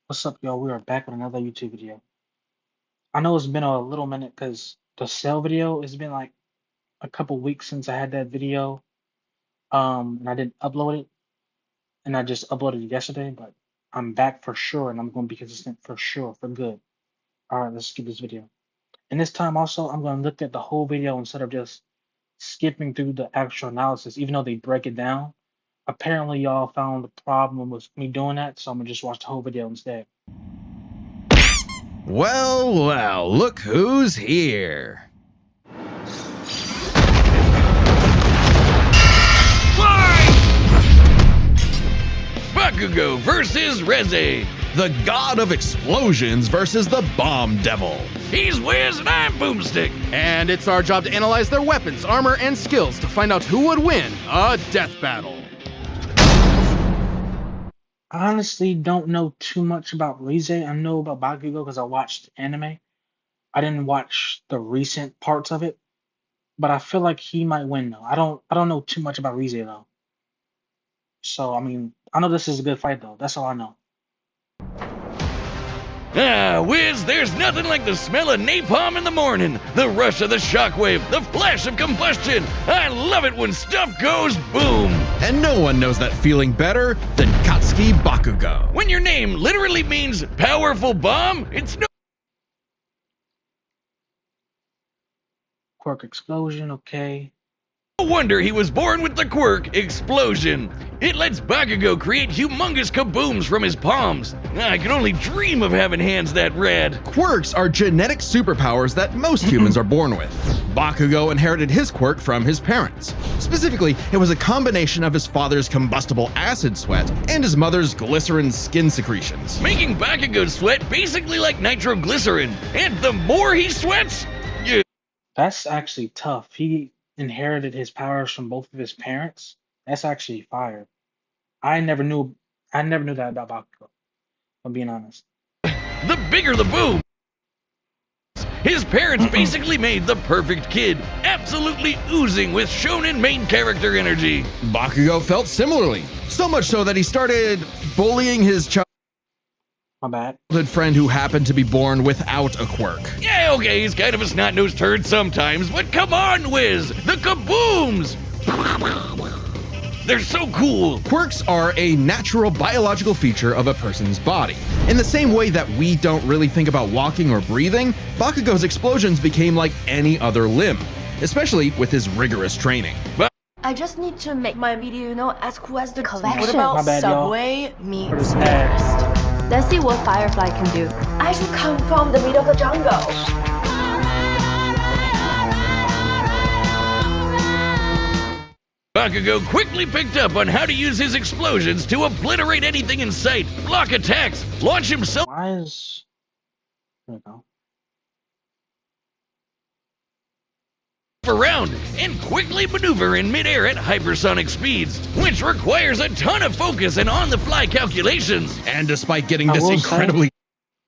What's up, y'all? We are back with another YouTube video. I know it's been a little minute because the cell video, it's been like a couple weeks since I had that video. And I didn't upload it, and I just uploaded it yesterday, but I'm back for sure, and I'm going to be consistent for sure, for good. All right, let's skip this video. And this time also, I'm going to look at the whole video instead of just skipping through the actual analysis, even though they break it down. Apparently, y'all found the problem with me doing that, so I'm going to just watch the whole video instead. Well, well, look who's here. Bakugo versus Reze. The god of explosions versus the bomb devil. He's Wiz and I'm Boomstick. And it's our job to analyze their weapons, armor, and skills to find out who would win a death battle. I honestly don't know too much about Reze. I know about Bakugo because I watched anime. I didn't watch the recent parts of it, but I feel like he might win though. I don't know too much about Reze though. So I mean, I know this is a good fight though. That's all I know. Ah, Wiz, there's nothing like the smell of napalm in the morning, the rush of the shockwave, the flash of combustion. I love it when stuff goes boom. And no one knows that feeling better than Katsuki Bakugo. When your name literally means powerful bomb, it's no Quirk explosion, okay. wonder he was born with the quirk Explosion. It lets Bakugo create humongous kabooms from his palms. I can only dream of having hands that rad. Quirks are genetic superpowers that most humans are born with. Bakugo inherited his quirk from his parents. Specifically, it was a combination of his father's combustible acid sweat and his mother's glycerin skin secretions. Making Bakugo sweat basically like nitroglycerin. And the more he sweats, That's actually tough. He inherited his powers from both of his parents. That's actually fire. I never knew that about Bakugo, if I'm being honest. the bigger the boom. His parents basically made the perfect kid, absolutely oozing with shonen main character energy. Bakugo felt similarly, so much so that he started bullying his My bad. childhood friend who happened to be born without a quirk. Yeah, okay, he's kind of a snot-nosed turd sometimes, but come on, Wiz! The kabooms! They're so cool! Quirks are a natural biological feature of a person's body. In the same way that we don't really think about walking or breathing, Bakugo's explosions became like any other limb, especially with his rigorous training. I just need to make my video, as cool as the collection. What about My bad, y'all. Subway For meets this ad. Everest? Let's see what Firefly can do. I should come from the middle of the jungle. Bakugo quickly picked up on how to use his explosions to obliterate anything in sight, block attacks, launch himself Why is there we go. around, and quickly maneuver in midair at hypersonic speeds, which requires a ton of focus and on-the-fly calculations. And despite getting I this will say- incredibly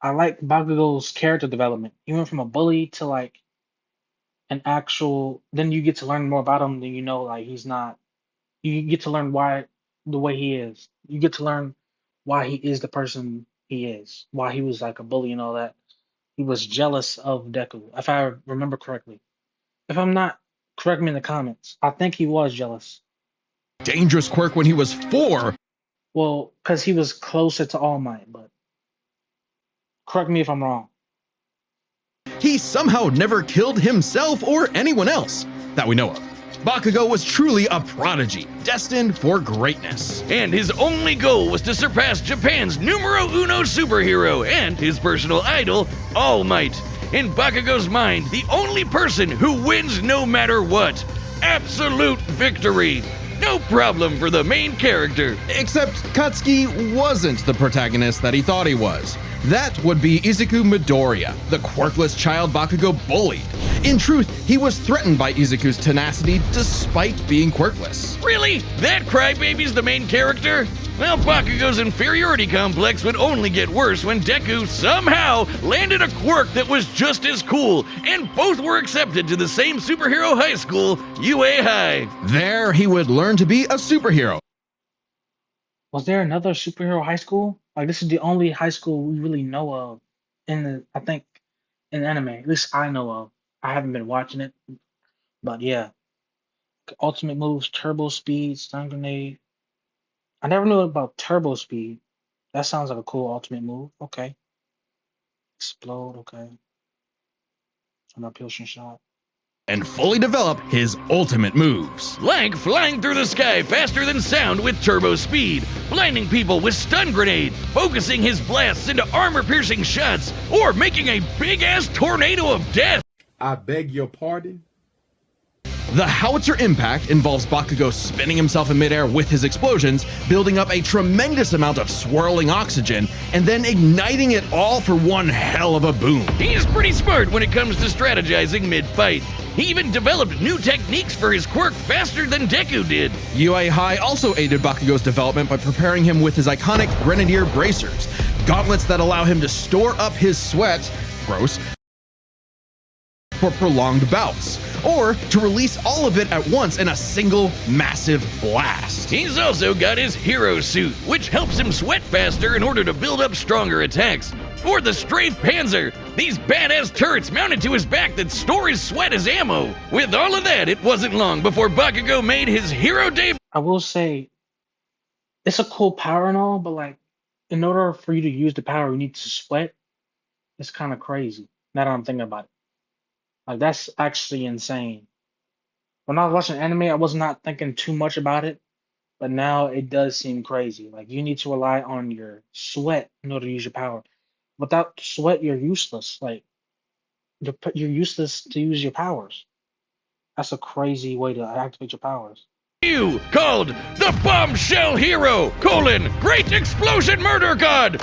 I like Bakugo's character development. He went from a bully to like an actual. Then you get to learn more about him. Then you know like he's not. You get to learn why the way he is. You get to learn why he is the person he is. Why he was like a bully and all that. He was jealous of Deku, if I remember correctly. If I'm not, correct me in the comments. I think he was jealous. dangerous quirk when he was 4, Well, because he was closer to All Might, but correct me if I'm wrong. he somehow never killed himself or anyone else that we know of. Bakugo was truly a prodigy, destined for greatness. And his only goal was to surpass Japan's numero uno superhero and his personal idol, All Might. In Bakugo's mind, the only person who wins no matter what. Absolute victory. No problem for the main character. Except Katsuki wasn't the protagonist that he thought he was. That would be Izuku Midoriya, the quirkless child Bakugo bullied. In truth, he was threatened by Izuku's tenacity despite being quirkless. Really? That crybaby's the main character? Well, Bakugo's inferiority complex would only get worse when Deku somehow landed a quirk that was just as cool, and both were accepted to the same superhero high school, UA High. There, he would learn to be a superhero. Was there another superhero high school? Like this is the only high school we really know of in the I think in anime. At least I know of. I haven't been watching it, but yeah. Ultimate moves, turbo speed, stun grenade. I never knew about turbo speed. That sounds like a cool ultimate move. Okay. Explode, okay. An uphill shot. And fully develop his ultimate moves. Like flying through the sky faster than sound with turbo speed, blinding people with stun grenade, focusing his blasts into armor-piercing shots, or making a big-ass tornado of death. I beg your pardon? The howitzer impact involves Bakugo spinning himself in midair with his explosions, building up a tremendous amount of swirling oxygen, and then igniting it all for one hell of a boom. He's pretty smart when it comes to strategizing mid-fight. He even developed new techniques for his quirk faster than Deku did. UA High also aided Bakugo's development by preparing him with his iconic Grenadier bracers, gauntlets that allow him to store up his sweat, gross, for prolonged bouts, or to release all of it at once in a single massive blast. He's also got his hero suit, which helps him sweat faster in order to build up stronger attacks. Or the Strafe Panzer, these badass turrets mounted to his back that store his sweat as ammo. With all of that, it wasn't long before Bakugo made his hero debut. I will say it's a cool power and all, but like in order for you to use the power, you need to sweat. It's kind of crazy. Now that I'm thinking about it. Like that's actually insane. When I was watching anime, I was not thinking too much about it, but now it does seem crazy. Like you need to rely on your sweat in order to use your power. Without sweat, you're useless. Like you're useless to use your powers. That's a crazy way to activate your powers. Called the Bombshell Hero, Great Explosion Murder God,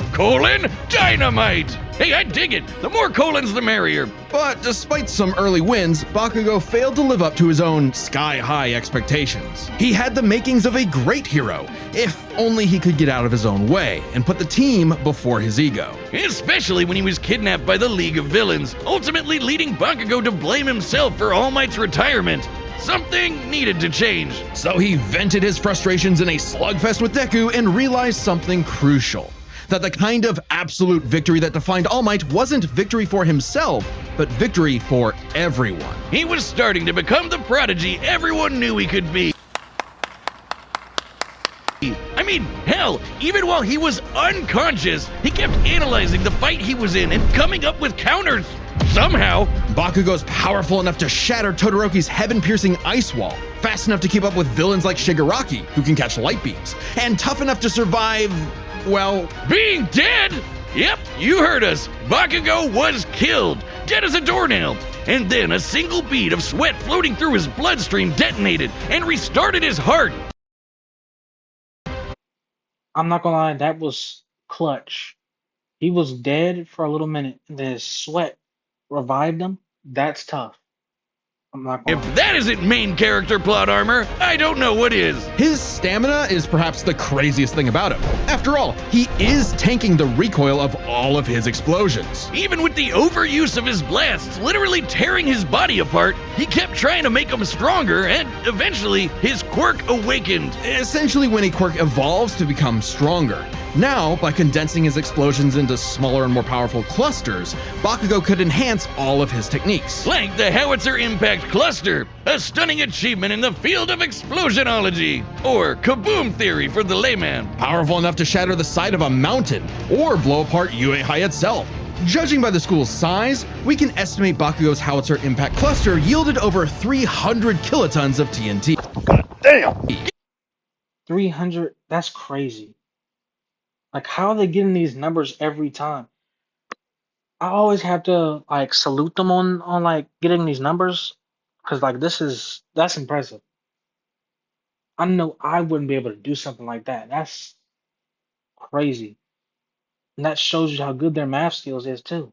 Dynamite. Hey, I dig it. The more colons, the merrier. But despite some early wins, Bakugo failed to live up to his own sky-high expectations. He had the makings of a great hero, if only he could get out of his own way and put the team before his ego. Especially when he was kidnapped by the League of Villains, ultimately leading Bakugo to blame himself for All Might's retirement. Something needed to change. So he vented his frustrations in a slugfest with Deku and realized something crucial. That the kind of absolute victory that defined All Might wasn't victory for himself, but victory for everyone. He was starting to become the prodigy everyone knew he could be. I mean, hell, even while he was unconscious, he kept analyzing the fight he was in and coming up with counters. Somehow, Bakugo's powerful enough to shatter Todoroki's heaven-piercing ice wall, fast enough to keep up with villains like Shigaraki, who can catch light beams, and tough enough to survive, well, being dead? Yep, you heard us. Bakugo was killed, dead as a doornail. And then a single bead of sweat floating through his bloodstream detonated and restarted his heart. I'm not gonna lie, that was clutch. He was dead for a little minute, and then his sweat revived him. That's tough. I'm not gonna lie. If that isn't main character plot armor, I don't know what is. His stamina is perhaps the craziest thing about him. After all, he is tanking the recoil of all of his explosions. Even with the overuse of his blasts literally tearing his body apart, he kept trying to make him stronger, and eventually his quirk awakened. Essentially, when a quirk evolves to become stronger. Now, by condensing his explosions into smaller and more powerful clusters, Bakugo could enhance all of his techniques. Like the Howitzer Impact Cluster, a stunning achievement in the field of explosionology, or kaboom theory for the layman. Powerful enough to shatter the side of a mountain, or blow apart UA High itself. Judging by the school's size, we can estimate Bakugo's Howitzer Impact Cluster yielded over 300 kilotons of TNT. God damn! 300, that's crazy. Like, how are they getting these numbers every time? I always have to like salute them on like getting these numbers, because like that's impressive. I know I wouldn't be able to do something like that. That's crazy. And that shows you how good their math skills is too.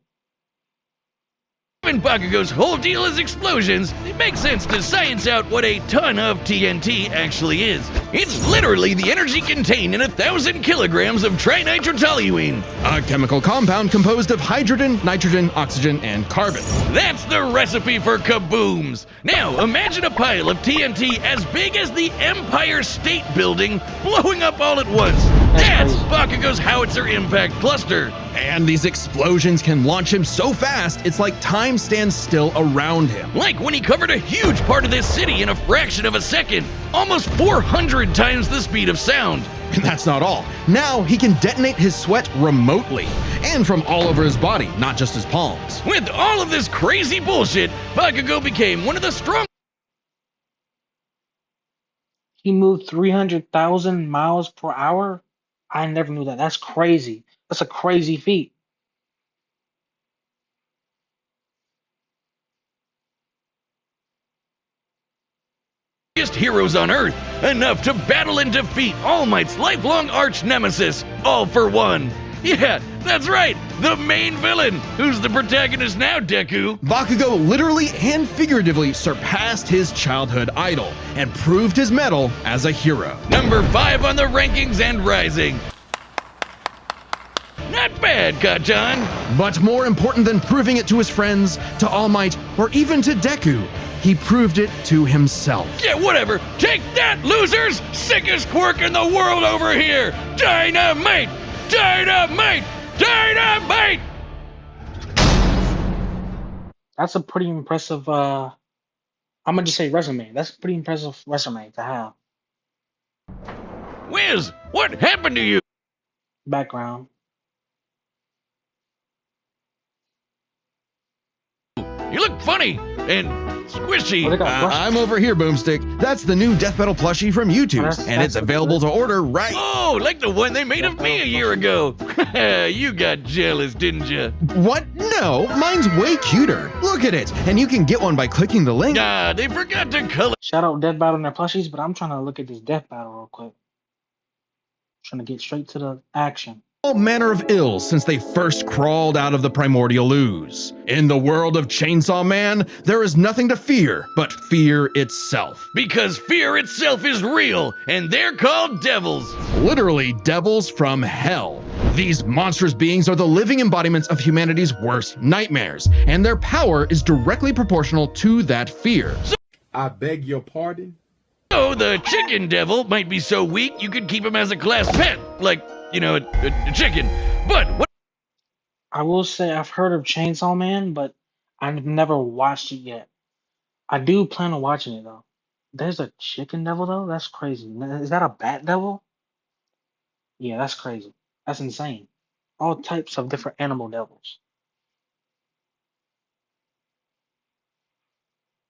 When Bakugo's whole deal is explosions, it makes sense to science out what a ton of TNT actually is. It's literally the energy contained in 1,000 kilograms of trinitrotoluene. A chemical compound composed of hydrogen, nitrogen, oxygen, and carbon. That's the recipe for kabooms. Now, imagine a pile of TNT as big as the Empire State Building blowing up all at once. That's Bakugo's howitzer impact cluster. And these explosions can launch him so fast, it's like time stands still around him. Like when he covered a huge part of this city in a fraction of a second, almost 400 times the speed of sound. And that's not all. Now he can detonate his sweat remotely, and from all over his body, not just his palms. With all of this crazy bullshit, Bakugo became one of the strongest. He moved 300,000 miles per hour? I never knew that. That's crazy. That's a crazy feat. Heroes on Earth, enough to battle and defeat All Might's lifelong arch nemesis, All for One. Yeah, that's right, the main villain. Who's the protagonist now, Deku? Bakugo literally and figuratively surpassed his childhood idol and proved his mettle as a hero. Number 5 on the rankings and rising. Not bad, Kachan. But more important than proving it to his friends, to All Might, or even to Deku, he proved it to himself. Yeah, whatever. Take that, losers! Sickest quirk in the world over here! Dynamite! Dynamite! Dynamite! That's a pretty impressive, I'm gonna just say resume. That's a pretty impressive resume to have. Wiz, what happened to you? Background. You look funny and squishy. Oh, they got brushes. I'm over here, Boomstick. That's the new Death Metal plushie from YouTube, and it's available to order right. Oh, like the one they made of me a year ago. You got jealous, didn't you? What? No, mine's way cuter. Look at it, and you can get one by clicking the link. Ah, they forgot to color. Shout out Death Battle and their plushies, but I'm trying to look at this Death Battle real quick. Trying to get straight to the action. All manner of ills since they first crawled out of the primordial ooze. In the world of Chainsaw Man, there is nothing to fear but fear itself. Because fear itself is real, and they're called devils. Literally devils from hell. These monstrous beings are the living embodiments of humanity's worst nightmares, and their power is directly proportional to that fear. I beg your pardon? So the chicken devil might be so weak you could keep him as a class pet, like, you know, a chicken. But what? I will say I've heard of Chainsaw Man, but I've never watched it yet. I do plan on watching it though. There's a chicken devil though? That's crazy. Is that a bat devil? Yeah, that's crazy. That's insane. All types of different animal devils.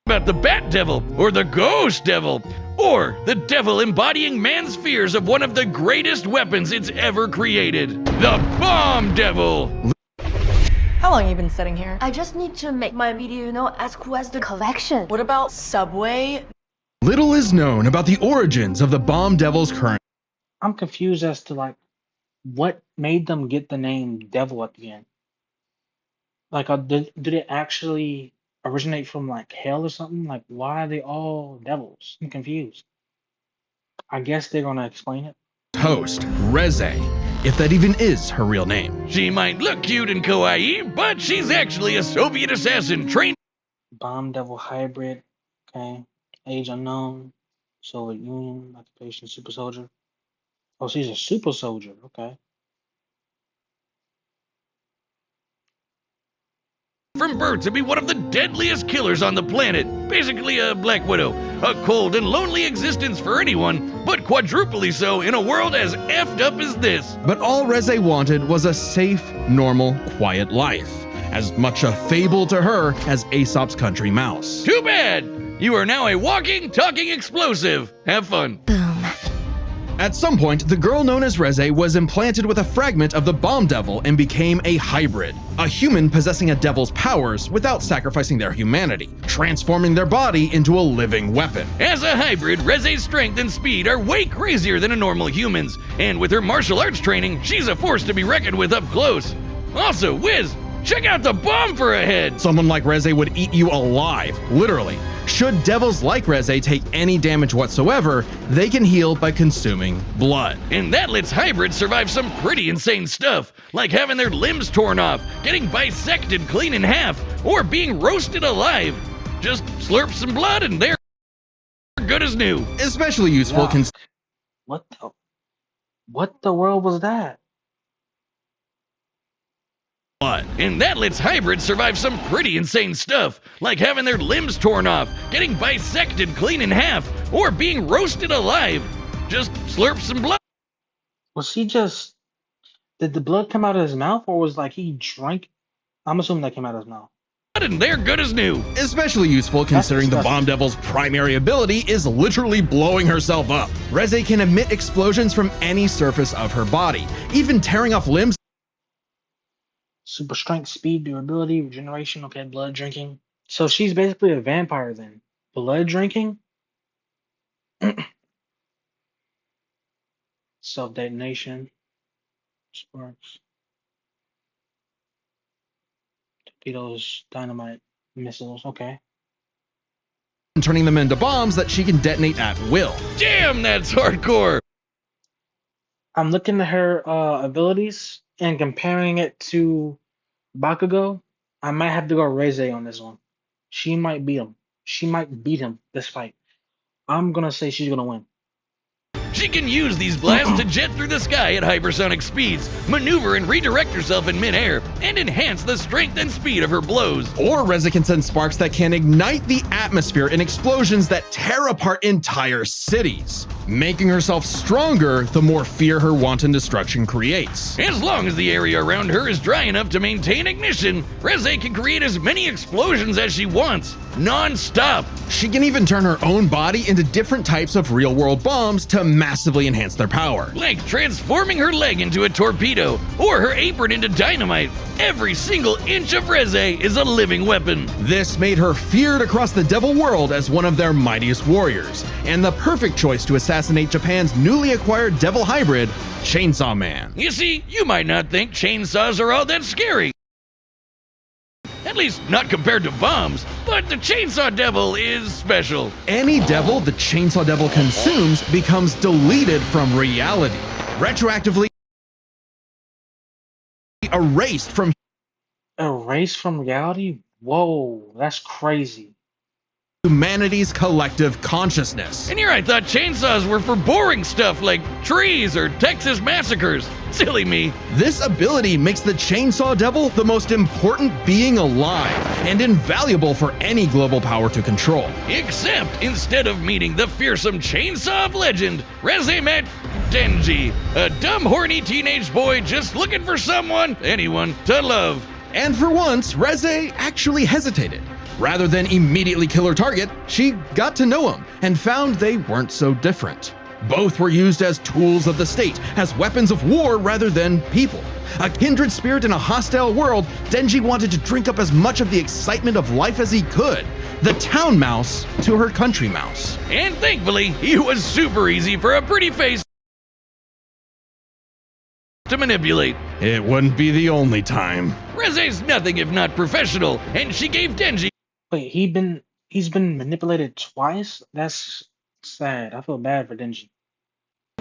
About the bat devil, or the ghost devil, or the devil embodying man's fears of one of the greatest weapons it's ever created, the bomb devil. How long have you been sitting here? I just need to make my video, as cool as the collection. What about Subway? Little is known about the origins of the Bomb Devil's current. I'm confused as to like what made them get the name devil at the end. Like, did it actually originate from like hell or something? Like, why are they all devils? I'm confused. I guess they're gonna explain it. Host, Reze, if that even is her real name. She might look cute and kawaii, but she's actually a Soviet assassin trained. Bomb devil hybrid. Okay. Age unknown. Soviet Union. Occupation super soldier. Oh, she's a super soldier. Okay. From birth to be one of the deadliest killers on the planet. Basically a Black Widow. A cold and lonely existence for anyone, but quadruply so in a world as effed up as this. But all Reze wanted was a safe, normal, quiet life. As much a fable to her as Aesop's country mouse. Too bad! You are now a walking, talking explosive. Have fun. At some point, the girl known as Reze was implanted with a fragment of the Bomb Devil and became a hybrid, a human possessing a devil's powers without sacrificing their humanity, transforming their body into a living weapon. As a hybrid, Reze's strength and speed are way crazier than a normal human's, and with her martial arts training, she's a force to be reckoned with up close. Also, Wiz, Check out the bomb for a head! Someone like Reze would eat you alive, literally. Should devils like Reze take any damage whatsoever, they can heal by consuming blood. And that lets hybrids survive some pretty insane stuff, like having their limbs torn off, getting bisected clean in half, or being roasted alive. Just slurp some blood and they're good as new. Especially useful Yeah. What the world was that? And that lets hybrids survive some pretty insane stuff, like having their limbs torn off, getting bisected clean in half, or being roasted alive. Just slurp some blood. Was he just, did the blood come out of his mouth, or was like he drank? I'm assuming that came out of his mouth. And they're good as new. Especially useful considering the disgusting. Bomb Devil's primary ability is literally blowing herself up. Reze can emit explosions from any surface of her body, even tearing off limbs. Super strength, speed, durability, regeneration. Okay, blood drinking. So she's basically a vampire then. Blood drinking? Self detonation. Sparks. Torpedoes, dynamite, missiles. Okay. And turning them into bombs that she can detonate at will. Damn, that's hardcore. I'm looking at her abilities and comparing it to Bakugo. I might have to go Reze on this one. She might beat him. She might beat him this fight. I'm gonna say she's gonna win. She can use these blasts to jet through the sky at hypersonic speeds, maneuver and redirect herself in midair, and enhance the strength and speed of her blows. Or Reze can send sparks that can ignite the atmosphere in explosions that tear apart entire cities. Making herself stronger the more fear her wanton destruction creates. As long as the area around her is dry enough to maintain ignition, Reze can create as many explosions as she wants, non-stop. She can even turn her own body into different types of real-world bombs to massively enhance their power. Like transforming her leg into a torpedo, or her apron into dynamite. Every single inch of Reze is a living weapon. This made her feared across the devil world as one of their mightiest warriors, and the perfect choice to assassinate Japan's newly acquired devil hybrid, Chainsaw Man. You see, you might not think chainsaws are all that scary. At least not compared to bombs, but the Chainsaw Devil is special. Any devil the Chainsaw Devil consumes becomes deleted from reality, retroactively erased from reality? Whoa, that's crazy. humanity's collective consciousness. And here I thought chainsaws were for boring stuff like trees or Texas massacres. Silly me. This ability makes the Chainsaw Devil the most important being alive and invaluable for any global power to control. Except instead of meeting the fearsome chainsaw of legend, Reze met Denji, a dumb, horny teenage boy just looking for anyone to love. And for once, Reze actually hesitated. Rather than immediately kill her target, she got to know him and found they weren't so different. Both were used as tools of the state, as weapons of war rather than people. A kindred spirit in a hostile world, Denji wanted to drink up as much of the excitement of life as he could. The town mouse to her country mouse. And thankfully, he was super easy for a pretty face to manipulate. It wouldn't be the only time. Reze's nothing if not professional, and she gave Denji Wait, he's been manipulated twice? That's sad. I feel bad for Denji.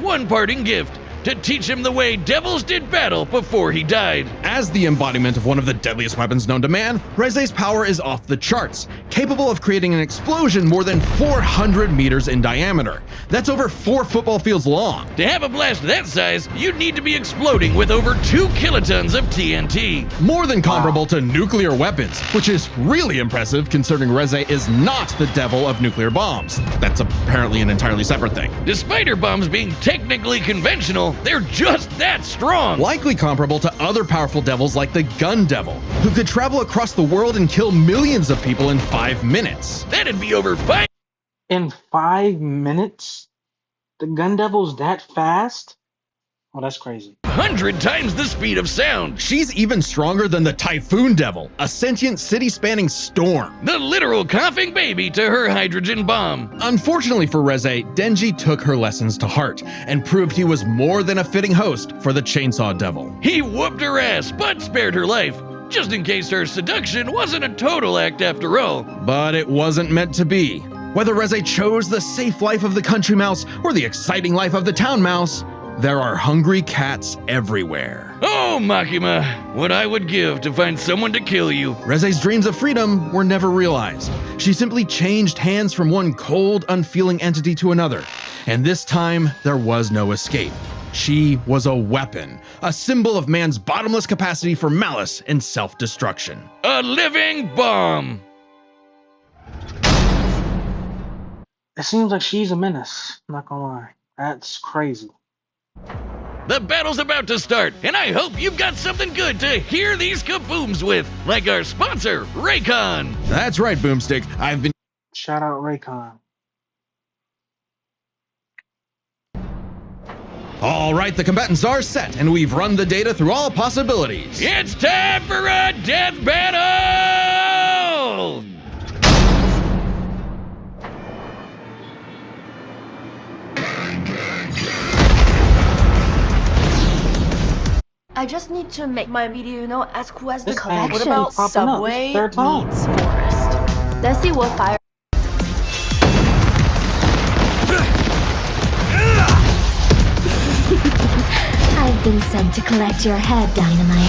one parting gift to teach him the way devils did battle before he died. As the embodiment of one of the deadliest weapons known to man, Reze's power is off the charts, capable of creating an explosion more than 400 meters in diameter. That's over 4 football fields long. To have a blast that size, you'd need to be exploding with over 2 kilotons of TNT. More than comparable to nuclear weapons, which is really impressive considering Reze is not the devil of nuclear bombs. That's apparently an entirely separate thing. Despite her bombs being technically conventional, they're just that strong. Likely comparable to other powerful devils like the Gun Devil, who could travel across the world and kill millions of people in 5 minutes. That'd be over 5 In 5 minutes? The Gun Devil's that fast? Oh, that's crazy. 100 times the speed of sound. She's even stronger than the Typhoon Devil, a sentient city-spanning storm. The literal coughing baby to her hydrogen bomb. Unfortunately for Reze, Denji took her lessons to heart and proved he was more than a fitting host for the Chainsaw Devil. He whooped her ass, but spared her life. just in case her seduction wasn't a total act after all. But it wasn't meant to be. Whether Reze chose the safe life of the country mouse or the exciting life of the town mouse, there are hungry cats everywhere. Oh, Makima, what I would give to find someone to kill you. Reze's dreams of freedom were never realized. She simply changed hands from one cold, unfeeling entity to another. And this time, there was no escape. She was a weapon, a symbol of man's bottomless capacity for malice and self-destruction. A living bomb. It seems like she's a menace. I'm not gonna lie. That's crazy. The battle's about to start, and I hope you've got something good to hear these kabooms with, like our sponsor, Raycon. That's right, Boomstick. I've been... Shout out Raycon. All right, the combatants are set, and we've run the data through all possibilities. It's time for a death battle! I just need to make my video, as cool as the This collection. What about Subway Third time. meets Forest? Let's see what fire. I've been sent to collect your head, Dynamite.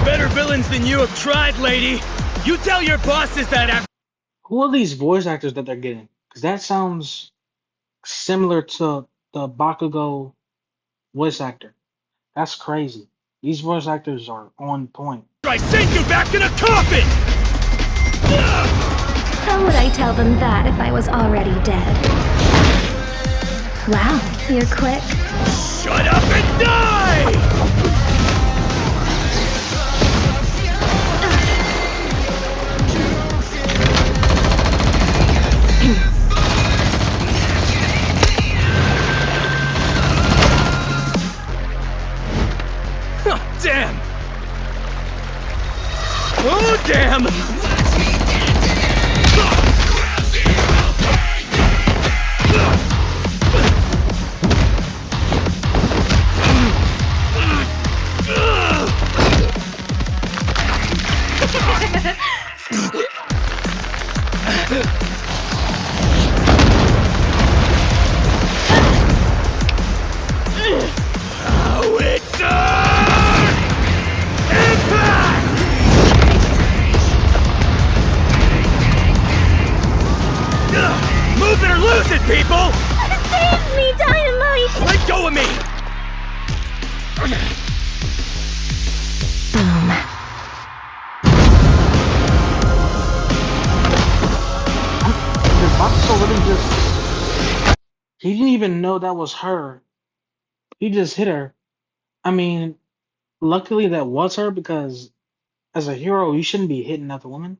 Better villains than you have tried, lady. You tell your bosses that after. Who are these voice actors that they're getting? Because that sounds similar to the Bakugo voice actor. That's crazy. These voice actors are on point. I sent you back in a coffin! How would I tell them that if I was already dead? Wow, you're quick. Shut up and die! Oh, damn! Oh, damn! Move it or lose it, people! Save me, Dynamite! Let go of me! Boom. Did Bakugo really just... He didn't even know that was her. He just hit her. I mean, luckily that was her because as a hero, you shouldn't be hitting other women.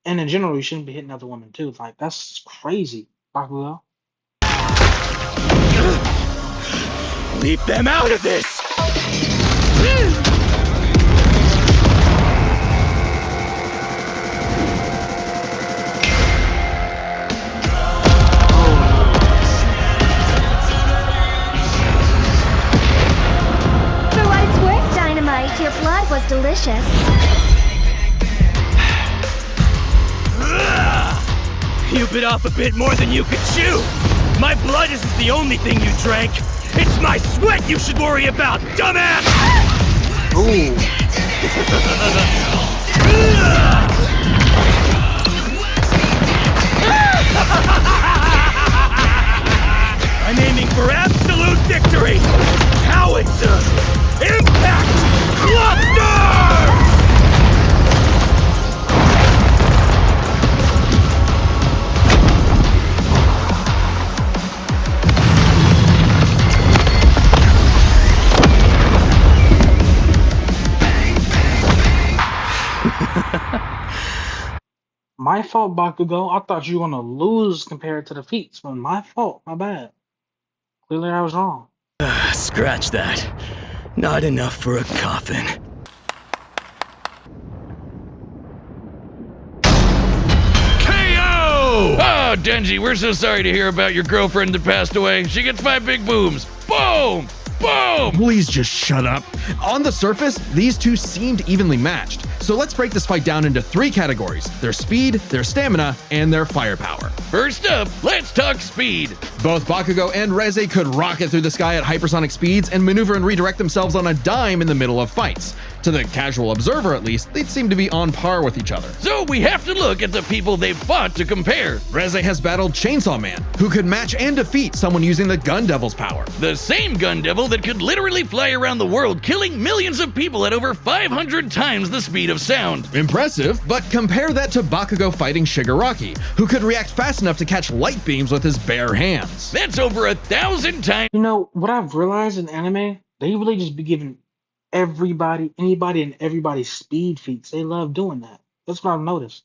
And in general, you shouldn't be hitting other women too. Like, that's crazy, Bakugo. Leave them out of this! For what it's worth, Dynamite, your blood was delicious. You bit off a bit more than you could chew! My blood isn't the only thing you drank! It's my sweat you should worry about, dumbass! Ooh. I'm aiming for absolute victory! Howitzer! Impact! Cluster! My fault, Bakugo. I thought you were gonna lose compared to the feats, but my fault. My bad. Clearly, I was wrong. Scratch that. Not enough for a coffin. KO! Oh, Denji, we're so sorry to hear about your girlfriend that passed away. She gets 5 big booms. Boom! Boom! Please just shut up. On the surface, these two seemed evenly matched. So let's break this fight down into 3 categories: their speed, their stamina, and their firepower. First up, let's talk speed. Both Bakugo and Reze could rocket through the sky at hypersonic speeds and maneuver and redirect themselves on a dime in the middle of fights. To the casual observer at least, they'd seem to be on par with each other. So we have to look at the people they've fought to compare. Reze has battled Chainsaw Man, who could match and defeat someone using the Gun Devil's power. The same gun devil that could literally fly around the world, killing millions of people at over 500 times the speed of sound. Impressive, but compare that to Bakugo fighting Shigaraki, who could react fast enough to catch light beams with his bare hands. That's over 1,000 times. You know, what I've realized in anime, they really just be giving anybody and everybody speed feats. They love doing that. That's what I've noticed.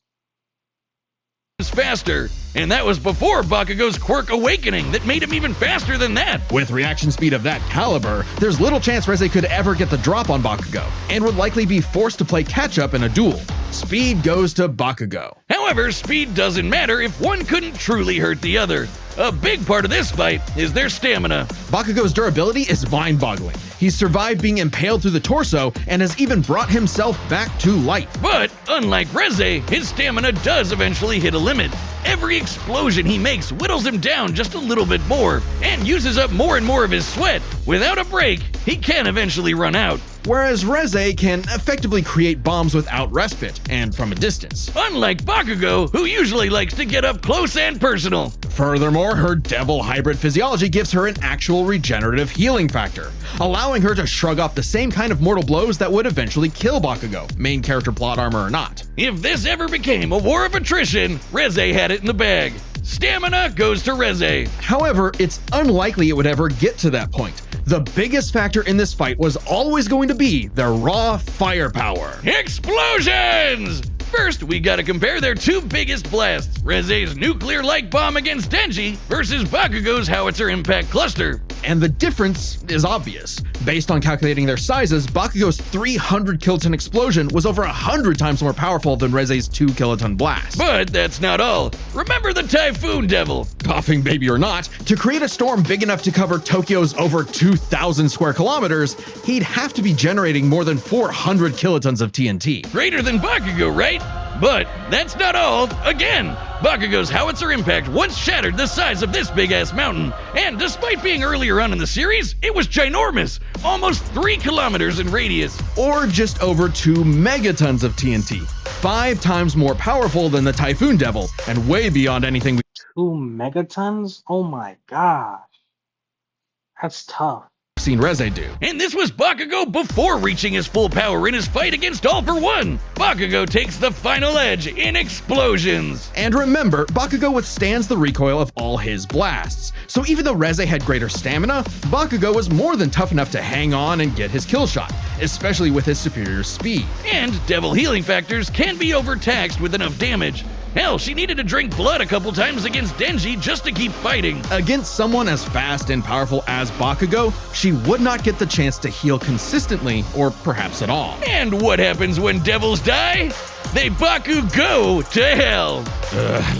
Faster, and that was before Bakugo's quirk awakening that made him even faster than that. With reaction speed of that caliber, there's little chance Reze could ever get the drop on Bakugo, and would likely be forced to play catch-up in a duel. Speed goes to Bakugo. However, speed doesn't matter if one couldn't truly hurt the other. A big part of this fight is their stamina. Bakugo's durability is mind-boggling. He's survived being impaled through the torso and has even brought himself back to life. But, unlike Reze, his stamina does eventually hit a limit. Every explosion he makes whittles him down just a little bit more, and uses up more and more of his sweat. Without a break, he can eventually run out. Whereas Reze can effectively create bombs without respite, and from a distance. Unlike Bakugo, who usually likes to get up close and personal. Furthermore, her devil hybrid physiology gives her an actual regenerative healing factor, allowing her to shrug off the same kind of mortal blows that would eventually kill Bakugo, main character plot armor or not. If this ever became a war of attrition, Reze had it in the bag. Stamina goes to Reze. However, it's unlikely it would ever get to that point. The biggest factor in this fight was always going to be their raw firepower. Explosions! First, we gotta compare their 2 biggest blasts, Reze's nuclear light bomb against Denji versus Bakugo's howitzer impact cluster. And the difference is obvious. Based on calculating their sizes, Bakugo's 300 kiloton explosion was over 100 times more powerful than Reze's 2 kiloton blast. But that's not all. Remember the Typhoon Devil. Coughing baby or not, to create a storm big enough to cover Tokyo's over 2,000 square kilometers, he'd have to be generating more than 400 kilotons of TNT. Greater than Bakugo, right? But that's not all. Again, Bakugo's howitzer impact once shattered the size of this big-ass mountain, and despite being earlier on in the series, it was ginormous, almost 3 kilometers in radius. Or just over 2 megatons of TNT, 5 times more powerful than the Typhoon Devil, and way beyond anything 2 megatons? Oh my gosh. That's tough. seen Reze do. And this was Bakugo before reaching his full power in his fight against All For One. Bakugo takes the final edge in explosions. And remember, Bakugo withstands the recoil of all his blasts. So even though Reze had greater stamina, Bakugo was more than tough enough to hang on and get his kill shot, especially with his superior speed. And devil healing factors can be overtaxed with enough damage. Hell, she needed to drink blood a couple times against Denji just to keep fighting. Against someone as fast and powerful as Bakugo, she would not get the chance to heal consistently, or perhaps at all. And what happens when devils die? They Bakugo to hell.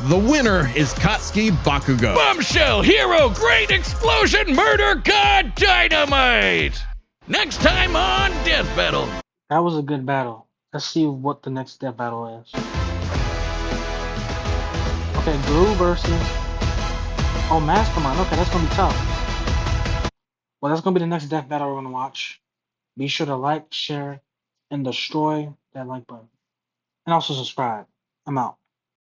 The winner is Katsuki Bakugo. Bombshell, hero, great explosion, murder, god, dynamite! Next time on Death Battle. That was a good battle. Let's see what the next death battle is. Okay, Gru versus... Oh, Mastermind. Okay, that's going to be tough. Well, that's going to be the next death battle we're going to watch. Be sure to like, share, and destroy that like button. And also subscribe. I'm out.